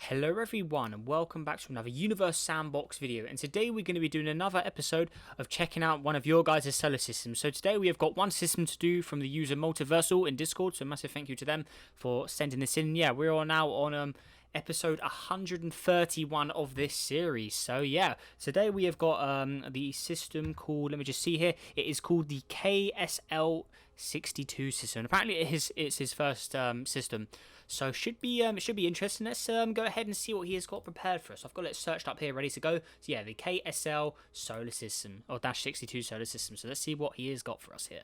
Hello everyone and welcome back to another Universe Sandbox video, and today we're going to be doing another episode of checking out one of your guys' solar systems. So today we have got one system to do from the user Multiversal in Discord, so massive thank you to them for sending this in. Yeah, we're now on episode 131 of this series. So yeah, today we have got the system called, let me just see here, it is called the KSL62 system. Apparently it's his first system. So it should be interesting. Let's go ahead and see what he has got prepared for us. I've got it searched up here, ready to go. So yeah, the KSL solar system, or -62 solar system. So let's see what he has got for us here.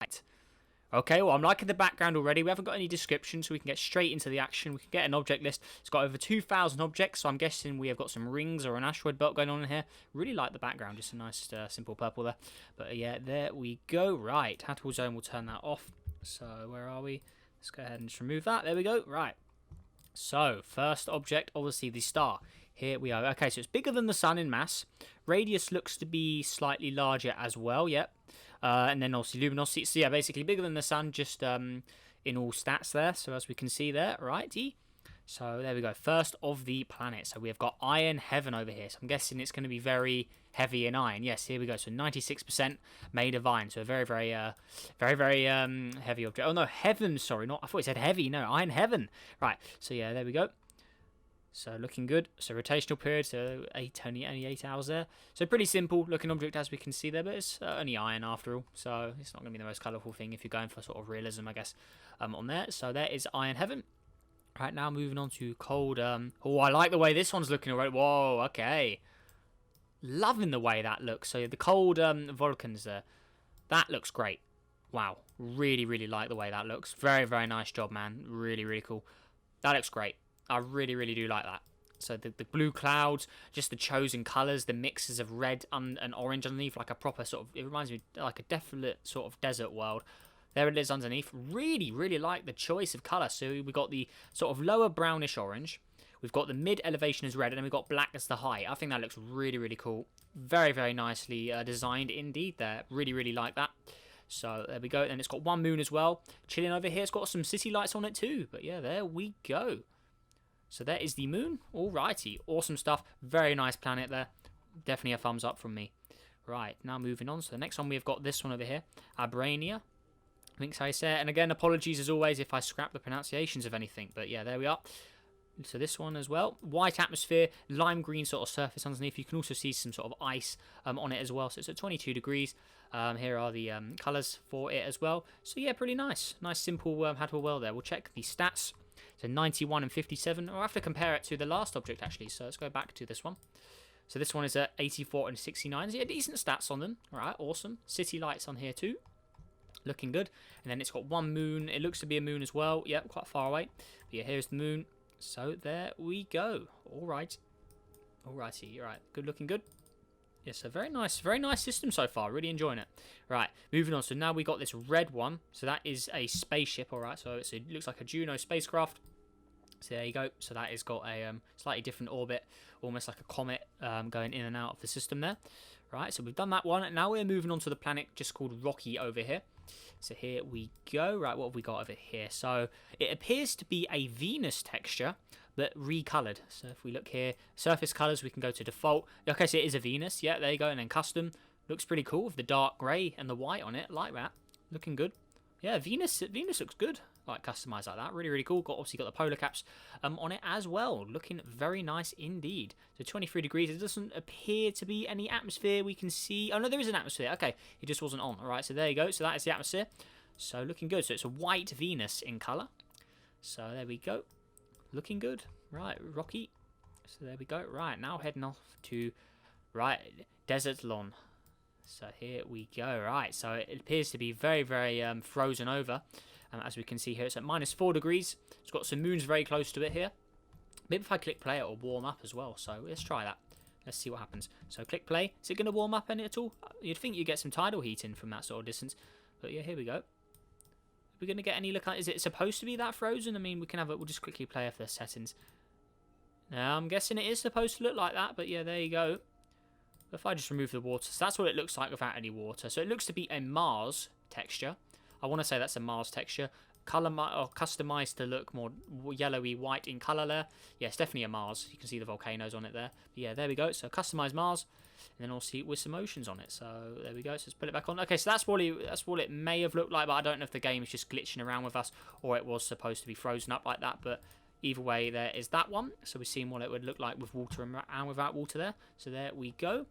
Right. Okay, well, I'm liking the background already. We haven't got any description, so we can get straight into the action. We can get an object list. It's got over 2,000 objects, so I'm guessing we have got some rings or an asteroid belt going on in here. Really like the background, just a nice simple purple there. But yeah, there we go. Right, habitable zone, we'll turn that off. So where are we? Let's go ahead and just remove that. There we go. Right. So, first object, obviously the star. Here we are. Okay, so it's bigger than the sun in mass. Radius looks to be slightly larger as well. Yep. And then obviously luminosity. So yeah, basically bigger than the sun, just in all stats there. So as we can see there, righty. So there we go. First of the planet. So we have got iron heaven over here. So I'm guessing it's going to be very heavy in iron. Yes, here we go. So 96% made of iron. So a very, very heavy object. Oh no, heaven. Sorry, not. I thought it said heavy. No, iron heaven. Right. So yeah, there we go. So looking good. So rotational period. So only 8 hours there. So pretty simple looking object as we can see there, but it's only iron after all. So it's not going to be the most colourful thing if you're going for sort of realism, I guess, on there. So there is iron heaven. Right, now moving on to cold. Oh, I like the way this one's looking already. Whoa, okay. Loving the way that looks. So the cold Volkens there. That looks great. Wow. Really, really like the way that looks. Very, very nice job, man. Really, really cool. That looks great. I really, really do like that. So the blue clouds, just the chosen colours, the mixes of red and orange underneath, like a proper sort of, it reminds me like a definite sort of desert world. There it is underneath. Really, really like the choice of colour. So we've got the sort of lower brownish orange. We've got the mid elevation as red. And then we've got black as the high. I think that looks really, really cool. Very, very nicely designed indeed there. Really, really like that. So there we go. And it's got one moon as well. Chilling over here. It's got some city lights on it too. But yeah, there we go. So there is the moon. Alrighty. Awesome stuff. Very nice planet there. Definitely a thumbs up from me. Right. Now moving on. So the next one we've got this one over here. Arainae. I think so I say it. And again, apologies as always if I scrap the pronunciations of anything. But yeah, there we are. So this one as well. White atmosphere, lime green sort of surface underneath. You can also see some sort of ice on it as well. So it's at 22 degrees. Here are the colours for it as well. So yeah, pretty nice. Nice, simple habitable world there. We'll check the stats. So 91 and 57. I'll have to compare it to the last object actually. So let's go back to this one. So this one is at 84 and 69. So yeah, decent stats on them. All right, awesome. City lights on here too. Looking good. And then it's got one moon. It looks to be a moon as well. Yep, quite far away. But yeah, here's the moon. So there we go. All right. Alrighty. All right. Good looking good. Yes, a very nice system so far. Really enjoying it. Right, moving on. So now we got this red one. So that is a spaceship. All right. So it looks like a Juno spacecraft. So there you go. So that has got a slightly different orbit, almost like a comet going in and out of the system there. Right, so we've done that one. Now we're moving on to the planet just called Rocky over here. So here we go. Right, what have we got over here? So it appears to be a Venus texture, but recolored. So if we look here, surface colors, we can go to default. Okay, so it is a Venus. Yeah, there you go. And then custom. Looks pretty cool with the dark grey and the white on it. Like that. Looking good. Yeah, Venus looks good. Like customized like that. Really, really cool. Obviously got the polar caps on it as well. Looking very nice indeed. So 23 degrees. It doesn't appear to be any atmosphere we can see. Oh no, there is an atmosphere. Okay, it just wasn't on. Alright, so there you go. So that is the atmosphere. So looking good. So it's a white Venus in colour. So there we go. Looking good. Right, Rocky. So there we go. Right, now heading off to Desert Lawn. So here we go. Right, so it appears to be very, very frozen over. As we can see here, it's at -4 degrees. It's got some moons very close to it here. Maybe if I click play, it will warm up as well. So let's try that. Let's see what happens. So click play. Is it going to warm up any at all? You'd think you get some tidal heat in from that sort of distance. But yeah, here we go. Are we going to get any look at? Is it supposed to be that frozen? I mean, we can have it. We'll just quickly play for the settings. Now, I'm guessing it is supposed to look like that. But yeah, there you go. If I just remove the water, so that's what it looks like without any water. So it looks to be a Mars texture. I want to say that's a Mars texture. or customized to look more yellowy white in color there. Yeah, it's definitely a Mars. You can see the volcanoes on it there. But yeah, there we go. So customized Mars, and then also with some oceans on it. So there we go. So let's put it back on. Okay, so that's what it may have looked like, but I don't know if the game is just glitching around with us or it was supposed to be frozen up like that. But either way, there is that one. So we've seen what it would look like with water and without water there. So there we go.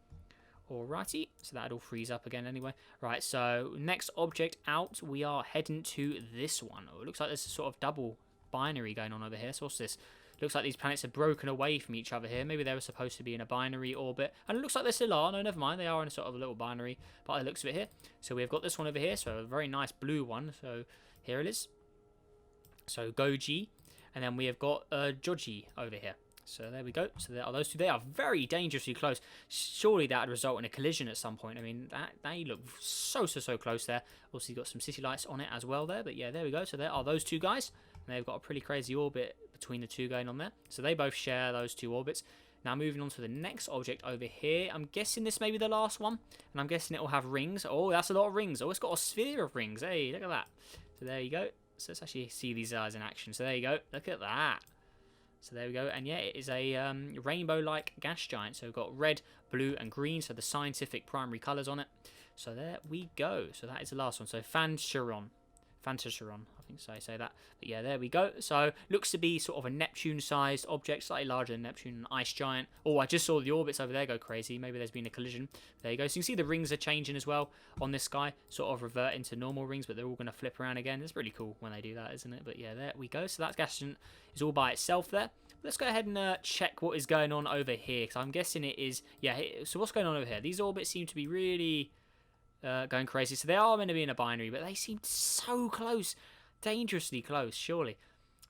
Alrighty, so that'll freeze up again anyway. Right, so next object out, we are heading to this one. Oh, it looks like there's a sort of double binary going on over here. So what's this? Looks like these planets are broken away from each other here. Maybe they were supposed to be in a binary orbit. And it looks like they still are. No, never mind. They are in a sort of a little binary by the looks of it here. So we've got this one over here. So a very nice blue one. So here it is. So Goji. And then we have got Joji over here. So there we go. So there are those two. They are very dangerously close. Surely that would result in a collision at some point. I mean, they look so close there. Also, you've got some city lights on it as well there. But yeah, there we go. So there are those two guys. And they've got a pretty crazy orbit between the two going on there. So they both share those two orbits. Now moving on to the next object over here. I'm guessing this may be the last one. And I'm guessing it will have rings. Oh, that's a lot of rings. Oh, it's got a sphere of rings. Hey, look at that. So there you go. So let's actually see these guys in action. So there you go. Look at that. So there we go, and yeah, it is a rainbow-like gas giant. So we've got red, blue, and green, so the scientific primary colours on it. So there we go. So that is the last one. So Fantascheron, I think so I say that. But yeah, there we go. So looks to be sort of a Neptune-sized object, slightly larger than Neptune, an ice giant. Oh, I just saw the orbits over there go crazy. Maybe there's been a collision. There you go. So you can see the rings are changing as well on this guy, sort of reverting to normal rings, but they're all going to flip around again. It's really cool when they do that, isn't it? But yeah, there we go. So that gas giant is all by itself there. Let's go ahead and check what is going on over here, because I'm guessing it is... Yeah, so what's going on over here? These orbits seem to be really going crazy. So they are meant to be in a binary, but they seem so close. Dangerously close, surely.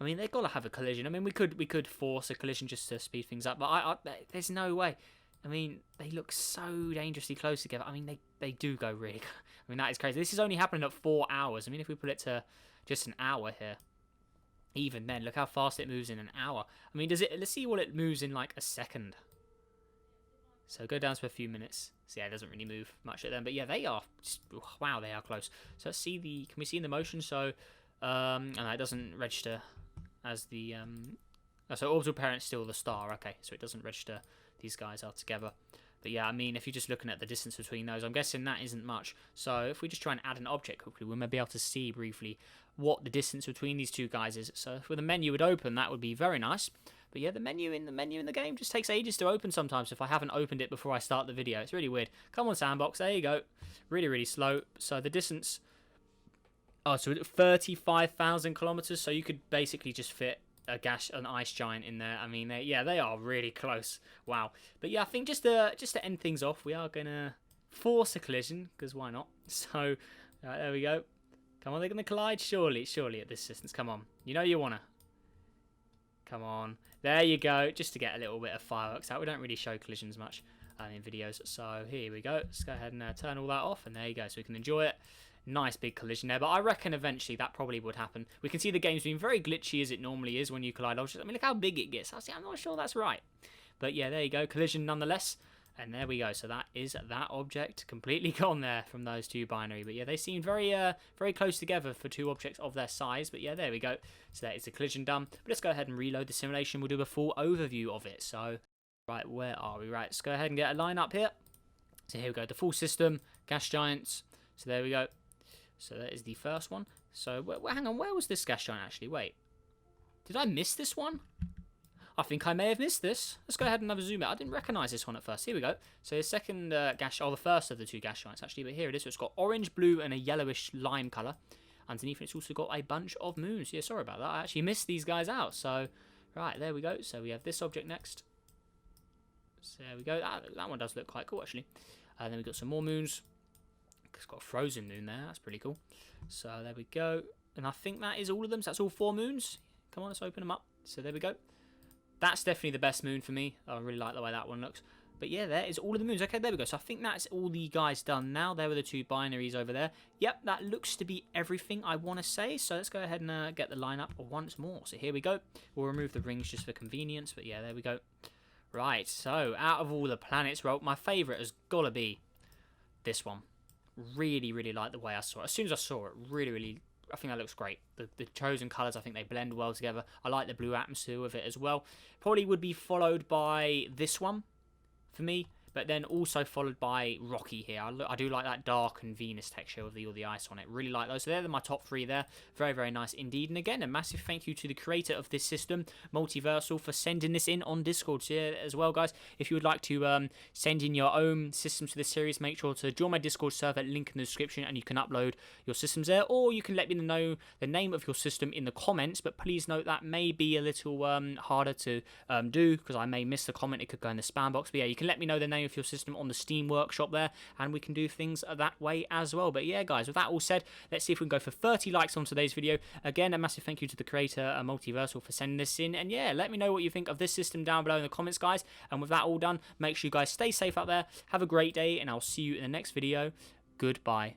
I mean, they've got to have a collision. I mean, we could force a collision just to speed things up, but there's no way. I mean, they look so dangerously close together. I mean, they do go really... I mean, that is crazy. This is only happening at 4 hours. I mean, if we put it to just an hour here... Even then, look how fast it moves in an hour. I mean, let's see what it moves in like a second. So go down to a few minutes. So yeah, it doesn't really move much at them. But yeah, they are, wow, they are close. So let's see can we see the motion? So, and that doesn't register as the, so orbital parent's still the star. Okay, so it doesn't register these guys are together. But yeah, I mean, if you're just looking at the distance between those, I'm guessing that isn't much. So if we just try and add an object quickly, we may be able to see briefly what the distance between these two guys is. So if the menu would open, that would be very nice. But yeah, the menu in the game just takes ages to open sometimes if I haven't opened it before I start the video. It's really weird. Come on, Sandbox. There you go. Really slow. So the distance... Oh, so 35,000 kilometers. So you could basically just fit an ice giant in there. I mean, they are really close. Wow. But yeah, I think just to end things off, we are going to force a collision, because why not? So, there we go. Come on, they're going to collide? Surely at this distance. Come on. You know you want to. Come on. There you go. Just to get a little bit of fireworks out. We don't really show collisions much in videos. So here we go. Let's go ahead and turn all that off. And there you go. So we can enjoy it. Nice big collision there. But I reckon eventually that probably would happen. We can see the game's being very glitchy as it normally is when you collide objects. I mean, look how big it gets. I'm not sure that's right. But yeah, there you go. Collision nonetheless. And there we go. So that is that object completely gone there from those two binary. But yeah, they seemed very close together for two objects of their size. But yeah, there we go. So that is the collision done. But let's go ahead and reload the simulation. We'll do a full overview of it. So, right, where are we? Right, let's go ahead and get a line up here. So here we go. The full system, gas giants. So there we go. So that is the first one. So, hang on. Where was this gas giant actually? Wait. Did I miss this one? I think I may have missed this. Let's go ahead and have a zoom out. I didn't recognise this one at first. Here we go. So the second the first of the two gas giants actually, but here it is. So it's got orange, blue, and a yellowish lime colour. Underneath it's also got a bunch of moons. Yeah, sorry about that. I actually missed these guys out. So, right, there we go. So we have this object next. So there we go. That one does look quite cool actually. And then we've got some more moons. It's got a frozen moon there. That's pretty cool. So there we go. And I think that is all of them. So that's all 4 moons. Come on, let's open them up. So there we go. That's definitely the best moon for me. I really like the way that one looks. But yeah, there is all of the moons. Okay, there we go. So I think that's all the guys done now. There were the 2 binaries over there. Yep, that looks to be everything I want to say. So let's go ahead and get the lineup once more. So here we go. We'll remove the rings just for convenience. But yeah, there we go. Right, so out of all the planets, well, my favourite has got to be this one. Really like the way I saw it. As soon as I saw it, really think that looks great. The chosen colours, I think they blend well together. I like the blue atmosphere with it as well. Probably would be followed by this one for me, but then also followed by Rocky here. I do like that dark and Venus texture with all the ice on it. Really like those. So they're my top 3 there. Very, very nice indeed. And again, a massive thank you to the creator of this system, Multiversal, for sending this in on Discord. So yeah, as well, guys, if you would like to send in your own systems to this series, make sure to join my Discord server, link in the description, and you can upload your systems there. Or you can let me know the name of your system in the comments, but please note that may be a little harder to do, because I may miss the comment. It could go in the spam box. But yeah, you can let me know the name of your system on the Steam Workshop there, and we can do things that way as well. But yeah, guys, with that all said, let's see if we can go for 30 likes on today's video. Again, a massive thank you to the creator, Multiversal, for sending this in. And yeah, let me know what you think of this system down below in the comments, guys. And with that all done, make sure you guys stay safe out there. Have a great day, and I'll see you in the next video. Goodbye.